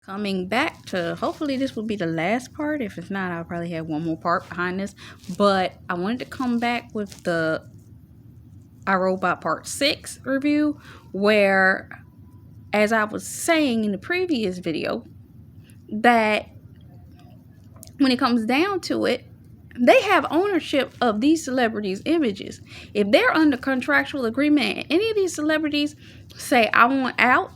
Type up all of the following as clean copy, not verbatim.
Coming back to, hopefully this will be the last part. If it's not, I'll probably have one more part behind this. But I wanted to come back with the iRobot Part 6 review, where, as I was saying in the previous video, that when it comes down to it, they have ownership of these celebrities' images. If they're under contractual agreement and any of these celebrities say, I want out,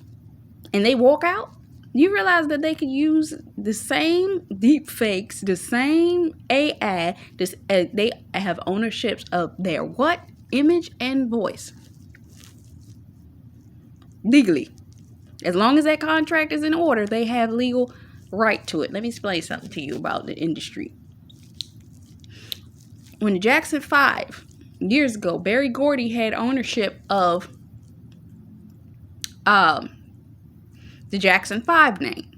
and they walk out, you realize that they could use the same deep fakes, the same AI, they have ownerships of their what? Image and voice. Legally. As long as that contract is in order, they have legal right to it. Let me explain something to you about the industry. When the Jackson 5, years ago, Berry Gordy had ownership of the Jackson 5 name.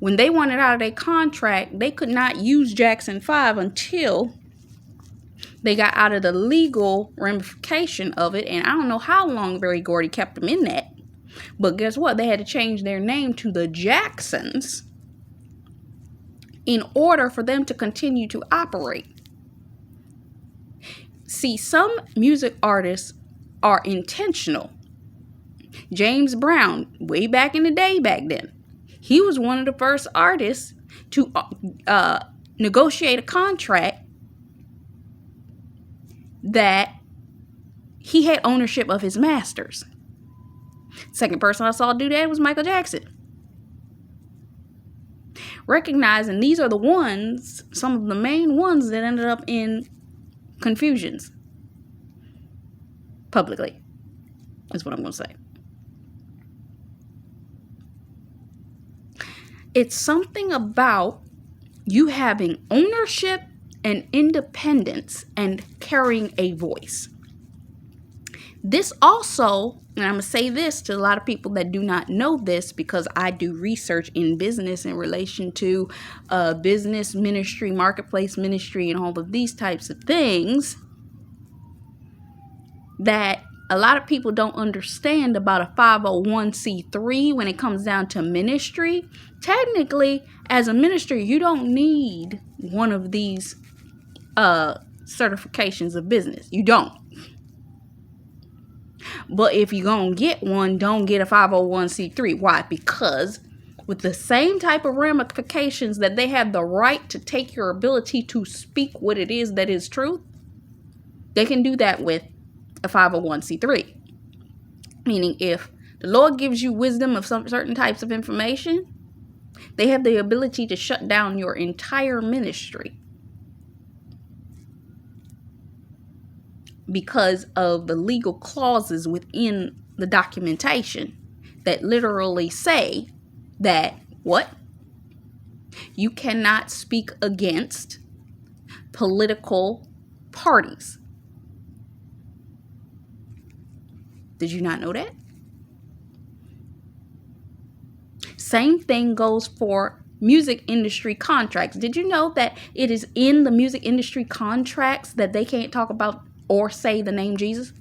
When they wanted out of their contract, they could not use Jackson 5 until they got out of the legal ramification of it. And I don't know how long Berry Gordy kept them in that. But guess what? They had to change their name to the Jacksons in order for them to continue to operate. See, some music artists are intentional. James Brown, way back in the day back then, he was one of the first artists to negotiate a contract that he had ownership of his masters. Second person I saw do that was Michael Jackson. Recognizing these are the ones, some of the main ones that ended up in confusions publicly, is what I'm going to say. It's something about you having ownership and independence and carrying a voice. This also, and I'm going to say this to a lot of people that do not know this, because I do research in business in relation to business, ministry, marketplace ministry, and all of these types of things, that a lot of people don't understand about a 501c3 when it comes down to ministry. Technically, as a ministry, you don't need one of these certifications of business. You don't. But if you're going to get one, don't get a 501c3. Why? Because with the same type of ramifications that they have the right to take your ability to speak what it is that is truth, they can do that with a 501c3. Meaning if the Lord gives you wisdom of some certain types of information, they have the ability to shut down your entire ministry because of the legal clauses within the documentation that literally say that what? You cannot speak against political parties. Did you not know that? Same thing goes for music industry contracts. Did you know that it is in the music industry contracts that they can't talk about or say the name Jesus?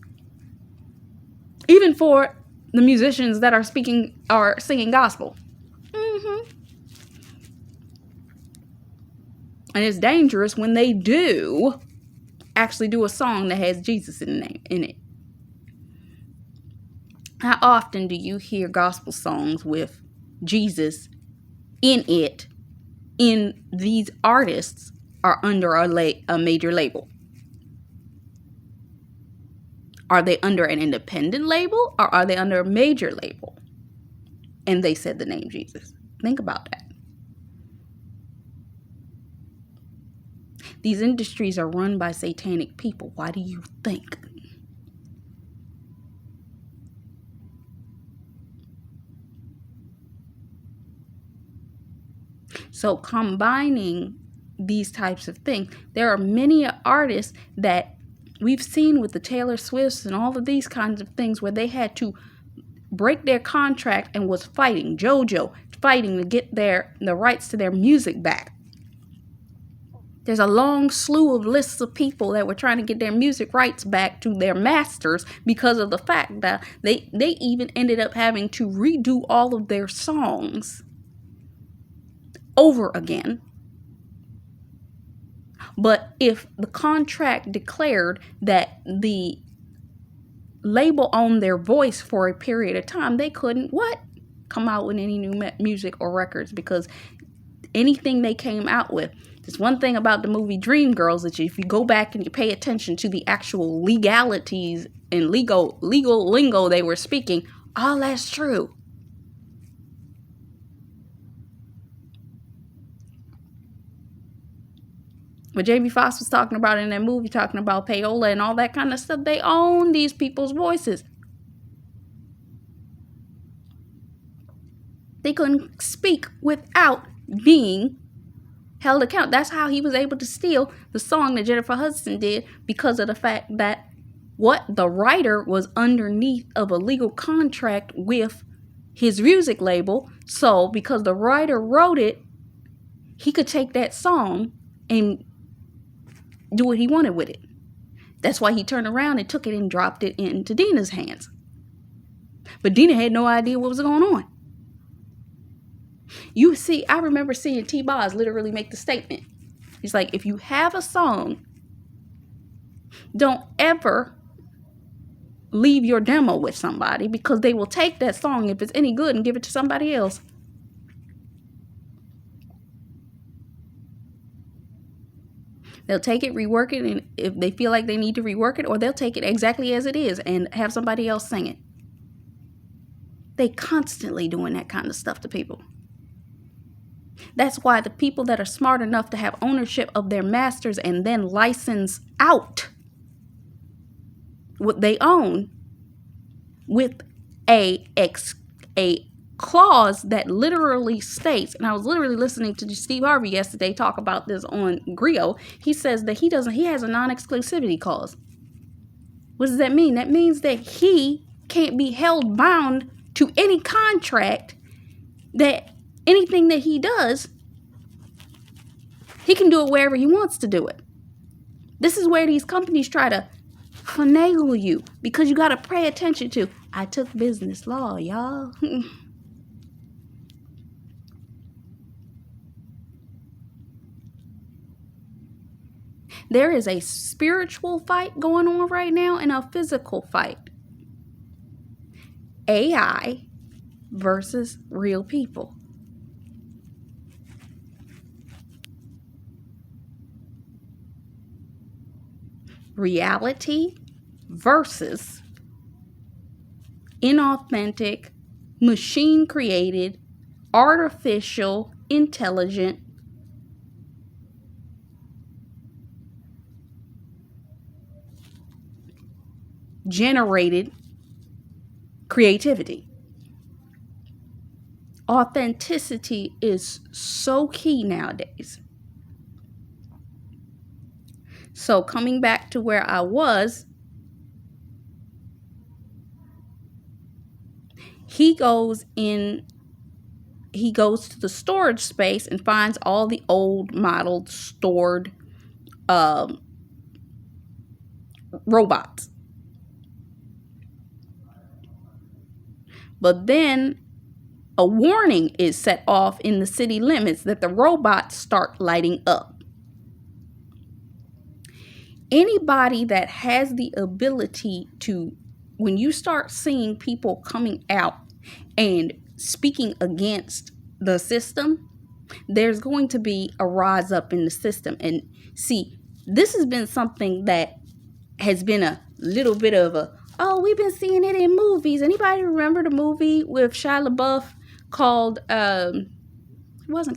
Even for the musicians that are speaking or singing gospel. And it's dangerous when they do actually do a song that has Jesus in it. How often do you hear gospel songs with Jesus in it, in these artists are under a major label? Are they under an independent label or are they under a major label? And they said the name Jesus. Think about that. These industries are run by satanic people. Why do you think? So combining these types of things, there are many artists that we've seen with the Taylor Swifts and all of these kinds of things where they had to break their contract and was fighting, JoJo, fighting to get the rights to their music back. There's a long slew of lists of people that were trying to get their music rights back to their masters because of the fact that they even ended up having to redo all of their songs over again. But if the contract declared that the label owned their voice for a period of time, they couldn't come out with any new music or records, because anything they came out with. There's one thing about the movie Dreamgirls, that if you go back and you pay attention to the actual legalities and legal lingo they were speaking, all that's true. What Jamie Foxx was talking about in that movie, talking about payola and all that kind of stuff, they own these people's voices. They couldn't speak without being held account. That's how he was able to steal the song that Jennifer Hudson did, because of the fact that the writer was underneath of a legal contract with his music label. So because the writer wrote it, he could take that song and do what he wanted with it. That's why he turned around and took it and dropped it into Dina's hands. But Dina had no idea what was going on. You see, I remember seeing T-Boz literally make the statement. He's like, if you have a song, don't ever leave your demo with somebody, because they will take that song, if it's any good, and give it to somebody else. They'll take it, rework it, and if they feel like they need to rework it, or they'll take it exactly as it is and have somebody else sing it. They constantly doing that kind of stuff to people. That's why the people that are smart enough to have ownership of their masters and then license out what they own with a clause that literally states, and I was literally listening to Steve Harvey yesterday talk about this on Grio. He says that he has a non-exclusivity clause. What does that mean? That means that he can't be held bound to any contract, that anything that he does, he can do it wherever he wants to do it. This is where these companies try to finagle you, because you got to pay attention to, I took business law, y'all. There is a spiritual fight going on right now and a physical fight. AI versus real people. Reality versus inauthentic, machine-created, artificial, intelligent, generated creativity. Authenticity is so key nowadays. So coming back to where I was, he goes to the storage space and finds all the old modeled stored robots. But then a warning is set off in the city limits that the robots start lighting up. Anybody that has the ability to, when you start seeing people coming out and speaking against the system, there's going to be a rise up in the system. And see, this has been something that has been a little bit of we've been seeing it in movies. Anybody remember the movie with Shia LaBeouf called, what was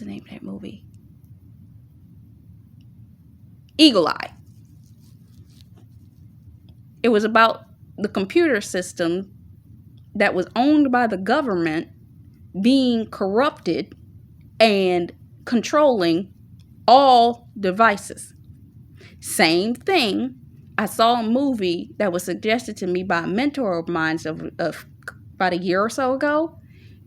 the name of that movie? Eagle Eye. It was about the computer system that was owned by the government being corrupted and controlling all devices. Same thing. I saw a movie that was suggested to me by a mentor of mine of about a year or so ago.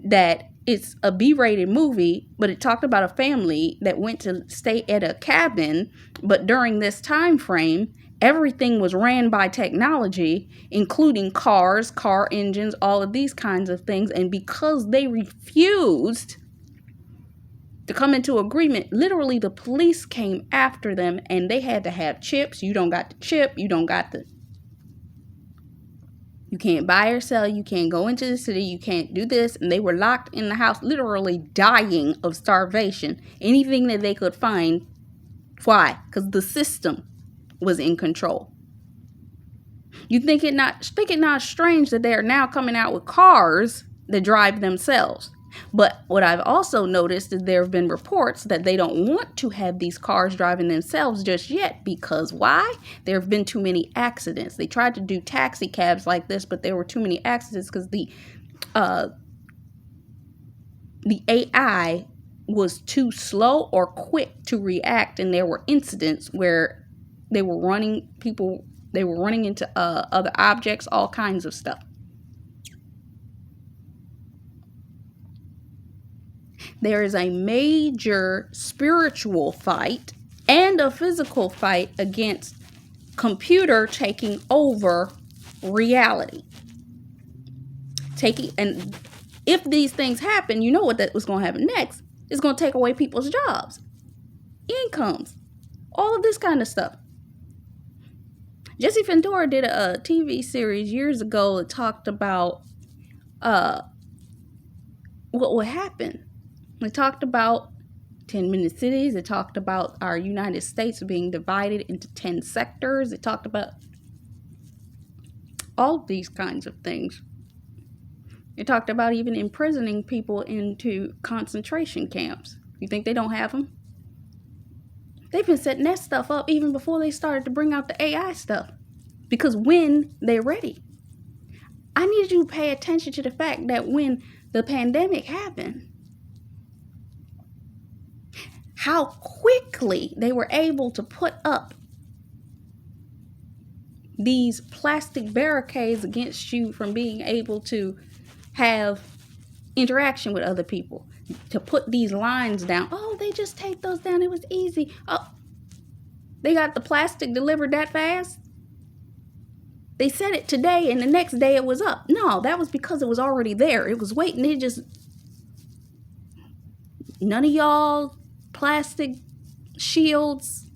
that it's a B-rated movie, but it talked about a family that went to stay at a cabin, but during this time frame, everything was ran by technology, including cars, car engines, all of these kinds of things. And because they refused to come into agreement, literally the police came after them, and they had to have chips. You don't got the chip, you can't buy or sell, you can't go into the city, you can't do this. And they were locked in the house, literally dying of starvation. Anything that they could find. Why? Because the system was in control. You think it not strange that they are now coming out with cars that drive themselves. But what I've also noticed is there have been reports that they don't want to have these cars driving themselves just yet. Because why? There have been too many accidents. They tried to do taxi cabs like this, but there were too many accidents because the AI was too slow or quick to react, and there were incidents where they were running into other objects, all kinds of stuff. There is a major spiritual fight and a physical fight against computer taking over reality. And if these things happen, you know what that was going to happen next. It's going to take away people's jobs, incomes, all of this kind of stuff. Jesse Ventura did a TV series years ago that talked about what would happen. They talked about 10-minute cities. It talked about our United States being divided into 10 sectors. It talked about all these kinds of things. It talked about even imprisoning people into concentration camps. You think they don't have them? They've been setting that stuff up even before they started to bring out the AI stuff. Because when they're ready. I need you to pay attention to the fact that when the pandemic happened, how quickly they were able to put up these plastic barricades against you from being able to have interaction with other people. To put these lines down. Oh, they just take those down. It was easy. Oh, they got the plastic delivered that fast? They said it today and the next day it was up. No, that was because it was already there. It was waiting. None of y'all plastic shields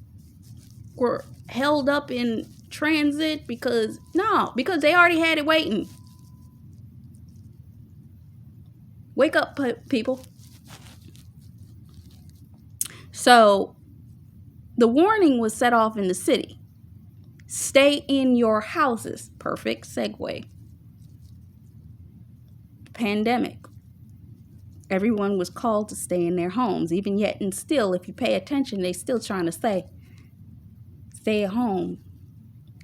were held up in transit because they already had it waiting. Wake up, people. So the warning was set off in the city. Stay in your houses. Perfect segue. Pandemic. Everyone was called to stay in their homes. Even yet and still, if you pay attention, they still trying to say, stay at home.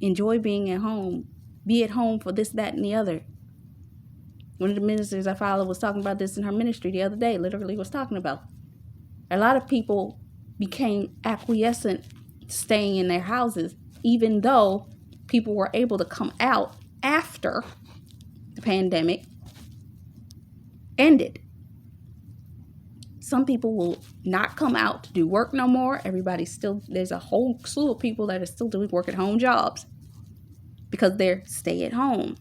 Enjoy being at home. Be at home for this, that, and the other. One of the ministers I follow was talking about this in her ministry the other day. Literally was talking about. A lot of people became acquiescent staying in their houses, even though people were able to come out after the pandemic ended. Some people will not come out to do work no more. There's a whole slew of people that are still doing work at home jobs because they're stay at home.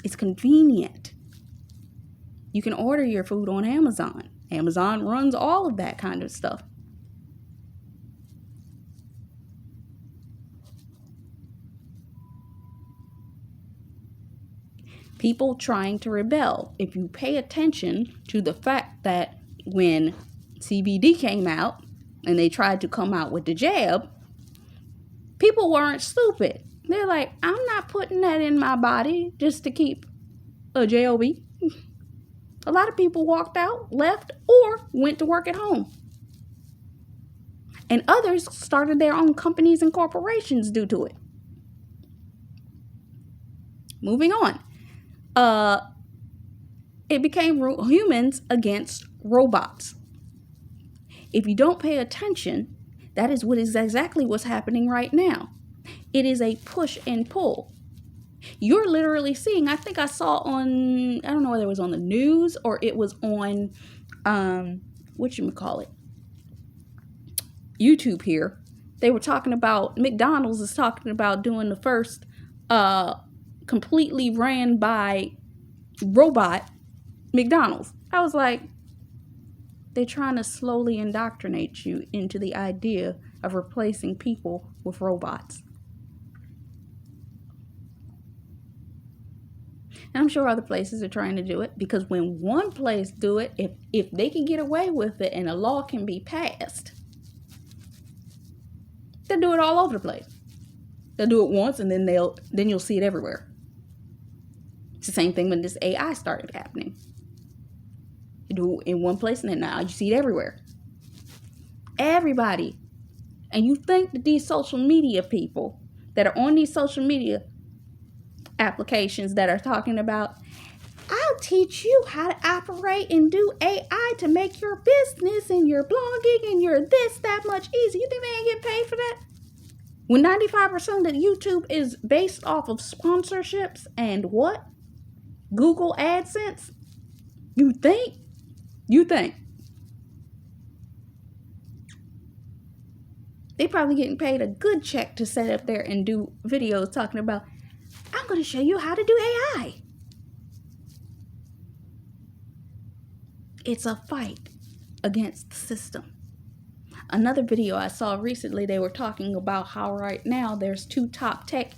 It's convenient. You can order your food on Amazon. Amazon runs all of that kind of stuff. People trying to rebel. If you pay attention to the fact that when CBD came out and they tried to come out with the jab, people weren't stupid. They're like, I'm not putting that in my body just to keep a job. A lot of people walked out, left, or went to work at home. And others started their own companies and corporations due to it. Moving on. It became humans against robots. If you don't pay attention, that is exactly what's happening right now. It is a push and pull. You're literally seeing, I think I saw on, I don't know whether it was on the news or it was on, whatchamacallit, YouTube here. They were talking about, McDonald's is talking about doing the first completely ran by robot McDonald's. I was like, they're trying to slowly indoctrinate you into the idea of replacing people with robots. And I'm sure other places are trying to do it, because when one place do it, if they can get away with it and a law can be passed, they'll do it all over the place. They'll do it once and then you'll see it everywhere. It's the same thing when this AI started happening. You do it in one place and then now you see it everywhere. Everybody. And you think that these social media people that are on these social media applications that are talking about, I'll teach you how to operate and do AI to make your business and your blogging and your this that much easier. You think they ain't get paid for that? When 95% of YouTube is based off of sponsorships and what? Google AdSense? You think? They probably getting paid a good check to sit up there and do videos talking about, I'm going to show you how to do AI. It's a fight against the system. Another video I saw recently, they were talking about how right now there's 2 top tech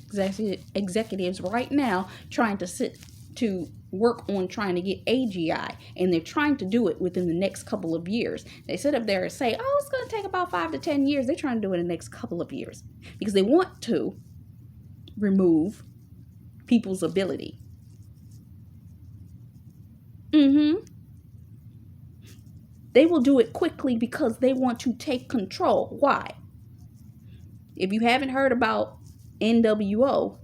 executives right now trying to work on trying to get AGI, and they're trying to do it within the next couple of years. They sit up there and say, oh, it's going to take about 5 to 10 years. They're trying to do it in the next couple of years because they want to remove people's ability. They will do it quickly because they want to take control. Why? If you haven't heard about NWO,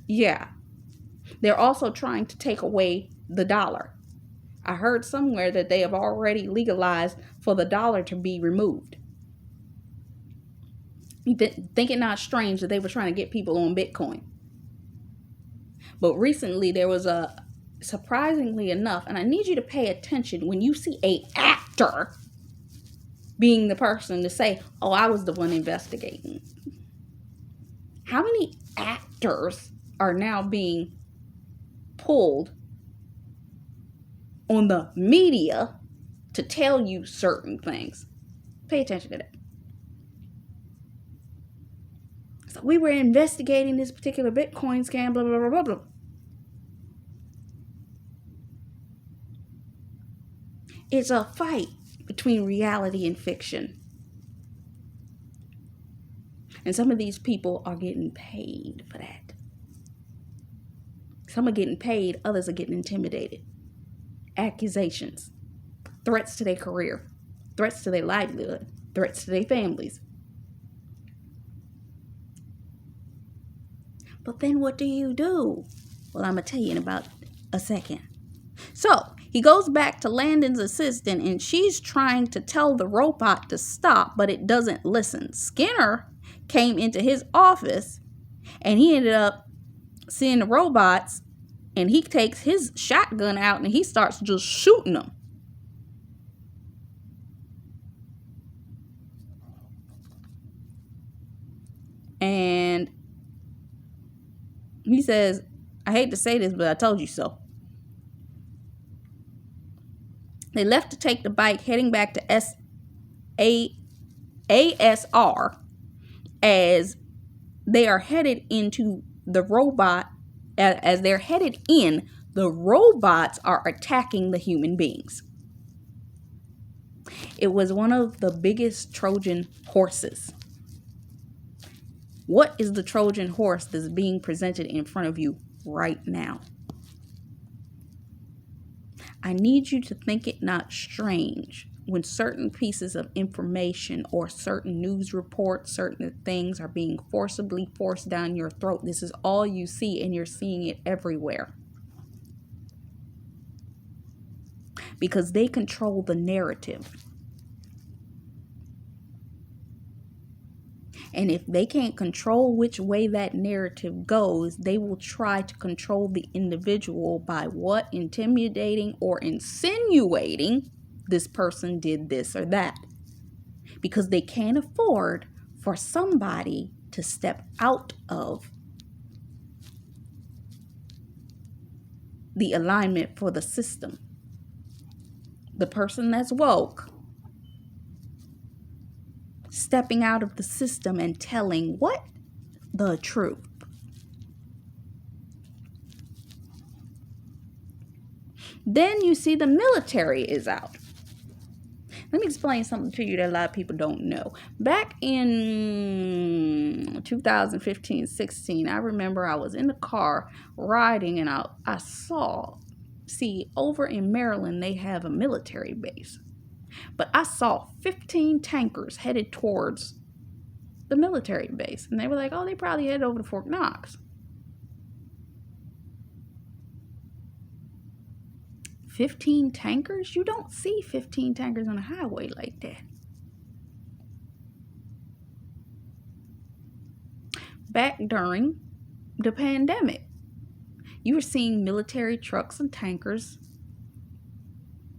yeah, they're also trying to take away the dollar. I heard somewhere that they have already legalized for the dollar to be removed. Think it not strange that they were trying to get people on Bitcoin. But recently there was surprisingly enough, and I need you to pay attention when you see an actor being the person to say, oh, I was the one investigating. How many actors are now being pulled on the media to tell you certain things? Pay attention to that. So we were investigating this particular Bitcoin scam, blah, blah, blah, blah, blah. It's a fight between reality and fiction. And some of these people are getting paid for that. Some are getting paid, others are getting intimidated. Accusations, threats to their career, threats to their livelihood, threats to their families. But then what do you do? Well, I'm going to tell you in about a second. So he goes back to Landon's assistant and she's trying to tell the robot to stop, but it doesn't listen. Skinner came into his office and he ended up seeing the robots, and he takes his shotgun out and he starts just shooting them. And he says, I hate to say this, but I told you so. They left to take the bike heading back to ASR as they are headed into the robot. As they're headed in, the robots are attacking the human beings. It was one of the biggest Trojan horses. What is the Trojan horse that's being presented in front of you right now? I need you to think it not strange when certain pieces of information or certain news reports, certain things are being forcibly forced down your throat. This is all you see, and you're seeing it everywhere. Because they control the narrative. And if they can't control which way that narrative goes, they will try to control the individual by what? Intimidating or insinuating this person did this or that. Because they can't afford for somebody to step out of the alignment for the system. The person that's woke, stepping out of the system and telling what? The truth. Then you see the military is out. Let me explain something to you that a lot of people don't know. Back in 2015-16, I remember I was in the car riding and I see over in Maryland, they have a military base. But I saw 15 tankers headed towards the military base. And they were like, oh, they probably headed over to Fort Knox. 15 tankers? You don't see 15 tankers on a highway like that. Back during the pandemic, you were seeing military trucks and tankers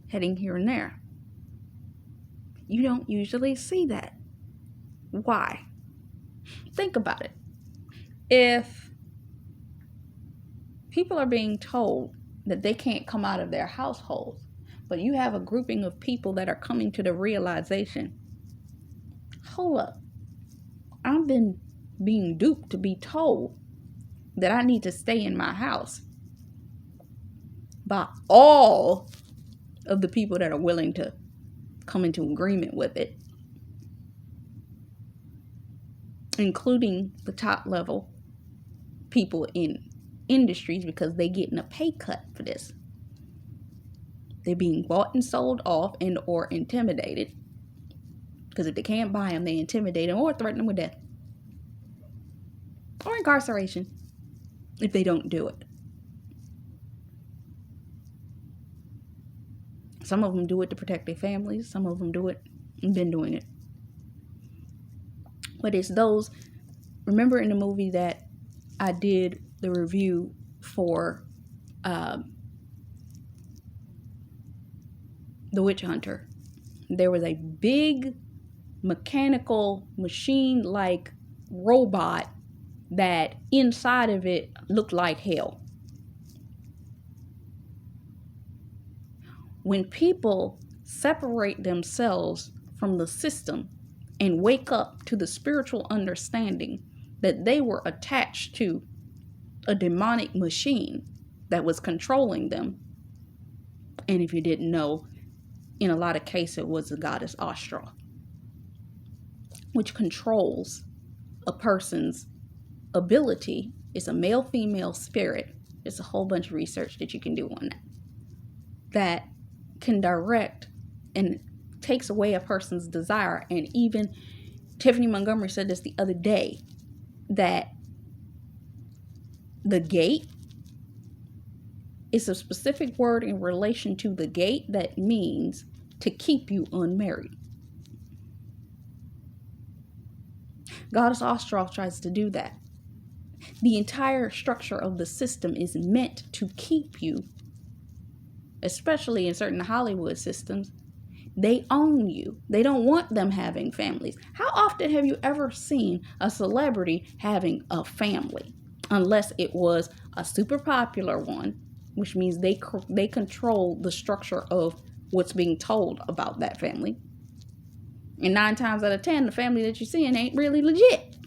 heading here and there. You don't usually see that. Why? Think about it. If people are being told that they can't come out of their households, but you have a grouping of people that are coming to the realization, hold up, I've been being duped to be told that I need to stay in my house by all of the people that are willing to come into agreement with it, including the top level people in industries, because they getting a pay cut for this. They're being bought and sold off and or intimidated, because if they can't buy them, they intimidate them or threaten them with death or incarceration if they don't do it. Some of them do it to protect their families. Some of them do it and been doing it. But it's those, remember in the movie that I did the review for The Witch Hunter, there was a big mechanical machine-like robot that inside of it looked like hell. When people separate themselves from the system and wake up to the spiritual understanding that they were attached to a demonic machine that was controlling them, and if you didn't know, in a lot of cases it was the goddess Astra, which controls a person's ability. It's a male-female spirit. It's a whole bunch of research that you can do on that can direct and takes away a person's desire. And even Tiffany Montgomery said this the other day, that the gate is a specific word in relation to the gate that means to keep you unmarried. Goddess Ostroff tries to do that. The entire structure of the system is meant to keep you, especially in certain Hollywood systems. They own you. They don't want them having families. How often have you ever seen a celebrity having a family? Unless it was a super popular one, which means they control the structure of what's being told about that family. And 9 times out of 10, the family that you're seeing ain't really legit.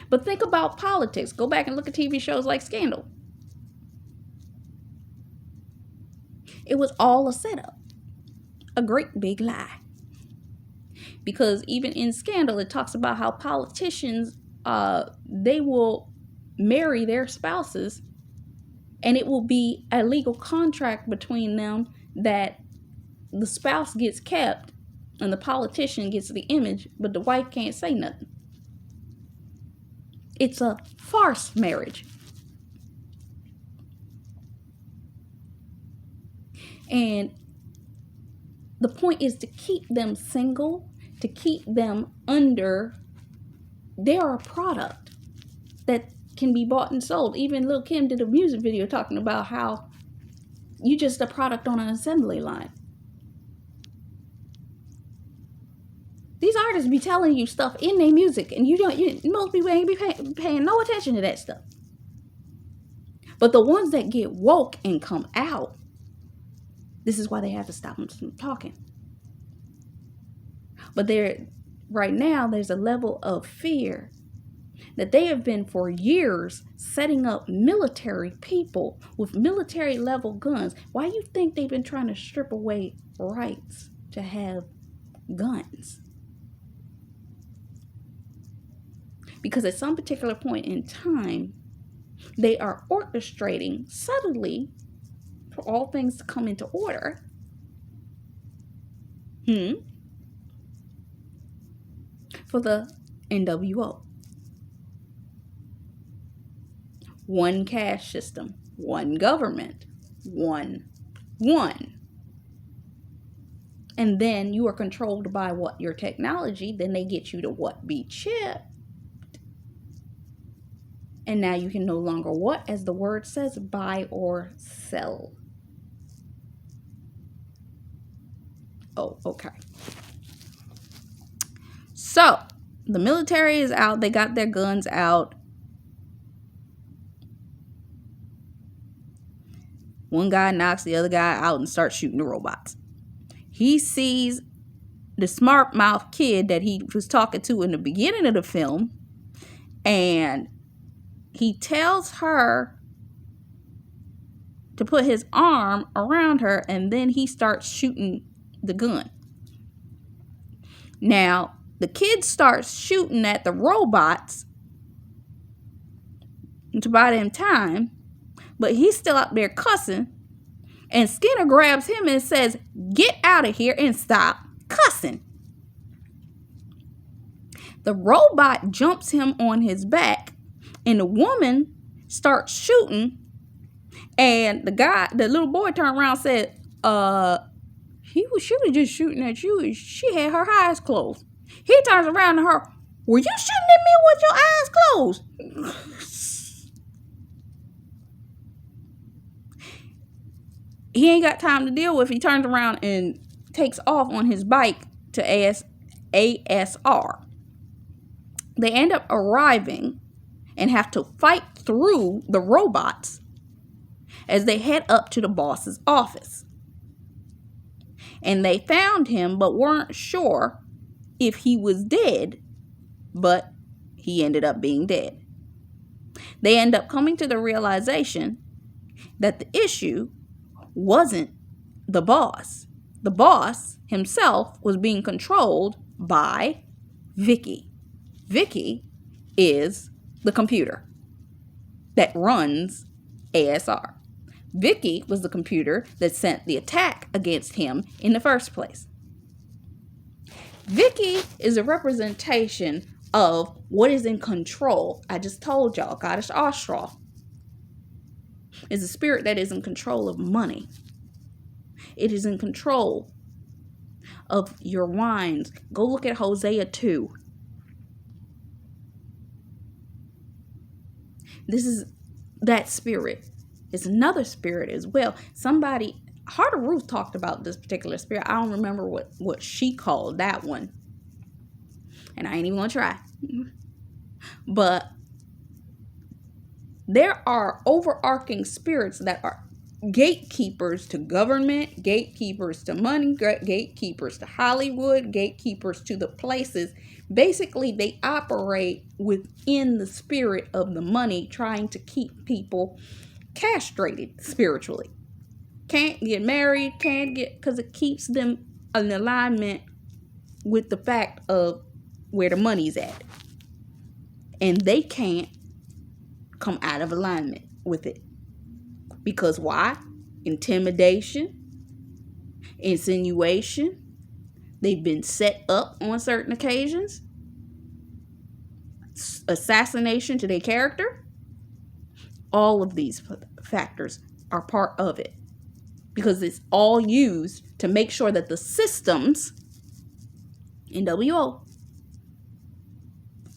But think about politics. Go back and look at TV shows like Scandal. It was all a setup. A great big lie. Because even in Scandal, it talks about how politicians, they will marry their spouses, and it will be a legal contract between them that the spouse gets kept and the politician gets the image, but the wife can't say nothing. It's a farce marriage. And the point is to keep them single, to keep them under They are a product that can be bought and sold. Even Lil Kim did a music video talking about how you just a product on an assembly line. These artists be telling you stuff in their music, and most people ain't be paying no attention to that stuff. But the ones that get woke and come out, this is why they have to stop them from talking. But right now, there's a level of fear that they have been for years setting up military people with military level guns. Why do you think they've been trying to strip away rights to have guns? Because at some particular point in time, they are orchestrating subtly for all things to come into order. For the NWO. One cash system, one government, one. And then you are controlled by what? Your technology. Then they get you to what? Be chipped. And now you can no longer what? As the word says, buy or sell. Oh, okay. So, the military is out. They got their guns out. One guy knocks the other guy out and starts shooting the robots. He sees the smart mouth kid that he was talking to in the beginning of the film, and he tells her to put his arm around her, and then he starts shooting the gun. Now, the kid starts shooting at the robots to buy them time, but he's still out there cussing, and Skinner grabs him and says, "Get out of here and stop cussing." The robot jumps him on his back, and the woman starts shooting, and the little boy turned around and said, she was just shooting at you. She had her eyes closed. He turns around to her, "Were you shooting at me with your eyes closed?" He ain't got time to deal with. He turns around and takes off on his bike to ASR. They end up arriving and have to fight through the robots as they head up to the boss's office. And they found him, but weren't sure if he was dead, but he ended up being dead. They end up coming to the realization that the issue wasn't the boss. The boss himself was being controlled by Vicky. Vicky is the computer that runs ASR. Vicky was the computer that sent the attack against him in the first place. Vicky is a representation of what is in control. I just told y'all, Goddess Astral is a spirit that is in control of money. It is in control of your wines. Go look at Hosea 2. This is that spirit. It's another spirit as well. Heart of Ruth talked about this particular spirit. I don't remember what she called that one. And I ain't even gonna try. But there are overarching spirits that are gatekeepers to government, gatekeepers to money, gatekeepers to Hollywood, gatekeepers to the places. Basically, they operate within the spirit of the money, trying to keep people castrated spiritually. Can't get married, because it keeps them in alignment with the fact of where the money's at. And they can't come out of alignment with it. Because why? Intimidation, insinuation. They've been set up on certain occasions. Assassination to their character. All of these factors are part of it. Because it's all used to make sure that the systems, NWO,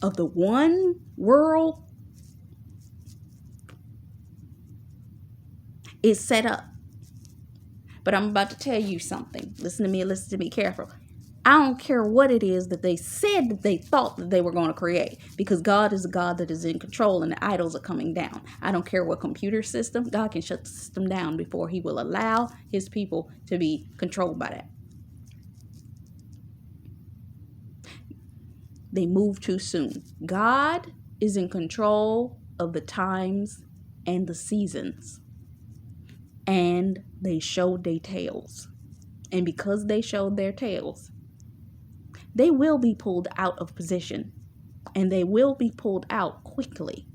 of the one world is set up. But I'm about to tell you something. Listen to me careful. I don't care what it is that they said that they thought that they were going to create, because God is a God that is in control and the idols are coming down. I don't care what computer system. God can shut the system down before he will allow his people to be controlled by that. They move too soon. God is in control of the times and the seasons. And they showed their tails. And because they showed their tails, they will be pulled out of position. And they will be pulled out quickly.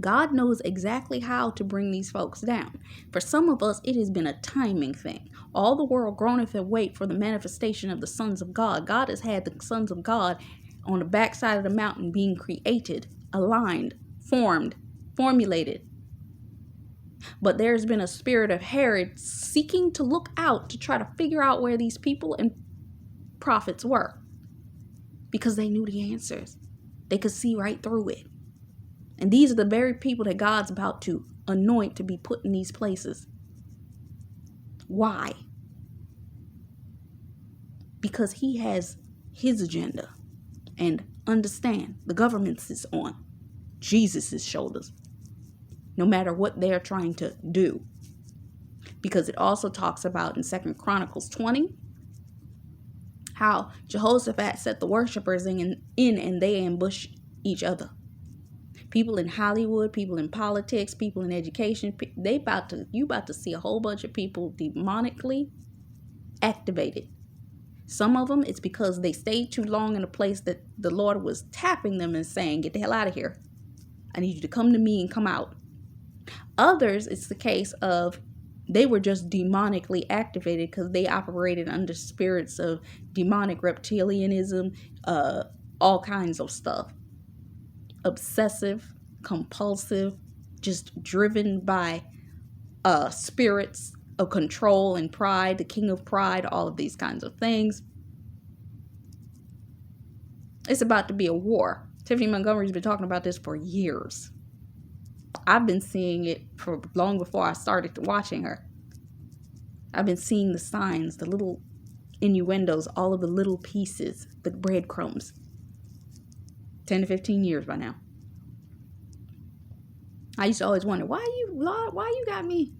God knows exactly how to bring these folks down. For some of us, it has been a timing thing. All the world groaneth and wait for the manifestation of the sons of God. God has had the sons of God on the backside of the mountain being created, aligned, formed, formulated. But there's been a spirit of Herod seeking to look out to try to figure out where these people and prophets were, because they knew the answers. They could see right through it. And these are the very people that God's about to anoint to be put in these places. Why? Because he has his agenda. And understand, the government is on Jesus' shoulders, no matter what they're trying to do. Because it also talks about in 2 Chronicles 20, how Jehoshaphat set the worshipers in and they ambush each other. People in Hollywood, people in politics, people in education, you about to see a whole bunch of people demonically activated. Some of them, it's because they stayed too long in a place that the Lord was tapping them and saying, get the hell out of here. I need you to come to me and come out. Others, it's the case of they were just demonically activated because they operated under spirits of demonic reptilianism, all kinds of stuff. Obsessive, compulsive, just driven by spirits of control and pride, the king of pride, all of these kinds of things. It's about to be a war. Tiffany Montgomery's been talking about this for years. I've been seeing it for long before I started watching her. I've been seeing the signs, the little innuendos, all of the little pieces, the breadcrumbs. 10 to 15 years by now. I used to always wonder, why you got me?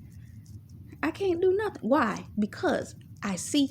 I can't do nothing. Why? Because I see